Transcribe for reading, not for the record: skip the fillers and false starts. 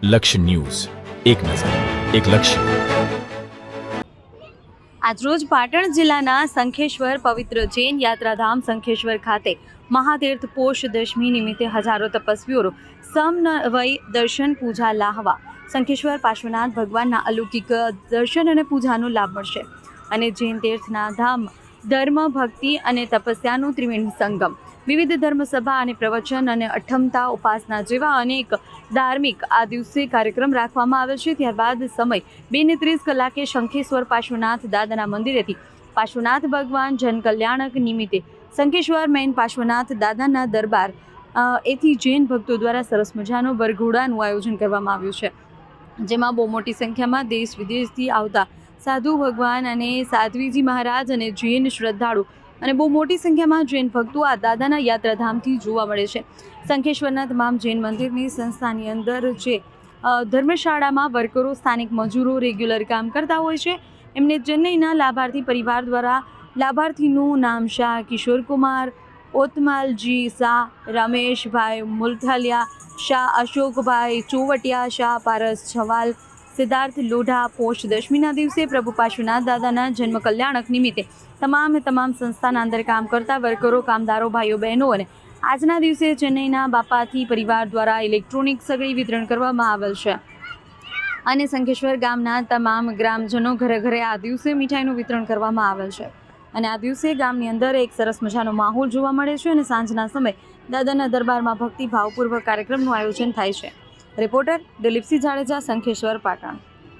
લક્ષ્ય ન્યૂઝ, એક નજર, એક લક્ષ્ય. આજરોજ પાટણ જિલ્લાના શંખેશ્વર પવિત્ર જૈન યાત્રાધામ શંખેશ્વર ખાતે મહાતીર્થ પોષ દશમી નિમિત્તે હજારો તપસ્વીઓ સમન્વય દર્શન પૂજા લાહવા. શંખેશ્વર પાર્શ્વનાથ ભગવાનના અલૌકિક દર્શન અને પૂજાનો લાભ મળશે અને જૈન તીર્થના ધામ ધર્મ, ભક્તિ અને તપસ્યાનું ત્રિવેણી સંગમ. વિવિધ ધર્મસભા અને પ્રવચન અને અઠમતા ઉપાસના જેવા અનેક ધાર્મિક આ દિવસે કાર્યક્રમ રાખવામાં આવે છે. ત્યારબાદ સમય 2:30 કલાકે શંખેશ્વર પાર્શ્વનાથ દાદાના મંદિરેથી પાર્શ્વનાથ ભગવાન જનકલ્યાણક નિમિત્તે શંખેશ્વર મેન પાર્શ્વનાથ દાદાના દરબાર એથી જૈન ભક્તો દ્વારા સરસ મજાનો વરઘોડાનું આયોજન કરવામાં આવ્યું છે, જેમાં બહુ મોટી સંખ્યામાં દેશ વિદેશથી આવતા સાધુ ભગવાન અને સાધ્વીજી મહારાજ અને જૈન શ્રદ્ધાળુ અને બહુ મોટી સંખ્યામાં જૈન ભક્તો આ દાદાના યાત્રાધામથી જોવા મળે છે. શંખેશ્વરના તમામ જૈન મંદિરની સંસ્થાની અંદર જે ધર્મશાળામાં વર્કરો, સ્થાનિક મજૂરો રેગ્યુલર કામ કરતા હોય છે, એમને ચેન્નઈના લાભાર્થી પરિવાર દ્વારા લાભાર્થીનું નામ શાહ કિશોરકુમાર, ઓતમાલજી શાહ, રમેશભાઈ મુલથલિયા શાહ, અશોકભાઈ ચોવટિયા શાહ, પારસ છવાલ, સિદ્ધાર્થ લોઢા. પોષ દશમીના દિવસે પ્રભુ પાર્શ્વનાથ દાદાના જન્મ કલ્યાણક નિમિત્તે તમામ સંસ્થાના અંદર કામ કરતા વર્કરો, કામદારો, ભાઈઓ બહેનો અને આજના દિવસે ચેન્નઈના બાપાથી પરિવાર દ્વારા ઇલેક્ટ્રોનિક સગડી વિતરણ કરવામાં આવેલ છે અને શંખેશ્વર ગામના તમામ ગ્રામજનો ઘરે ઘરે આ દિવસે મીઠાઈનું વિતરણ કરવામાં આવેલ છે અને આ દિવસે ગામની અંદર એક સરસ મજાનો માહોલ જોવા મળે છે અને સાંજના સમયે દાદાના દરબારમાં ભક્તિભાવપૂર્વક કાર્યક્રમનું આયોજન થાય છે. રિપોર્ટર દિલીપસિંહ જાડેજા, શંખેશ્વર, પાટણ.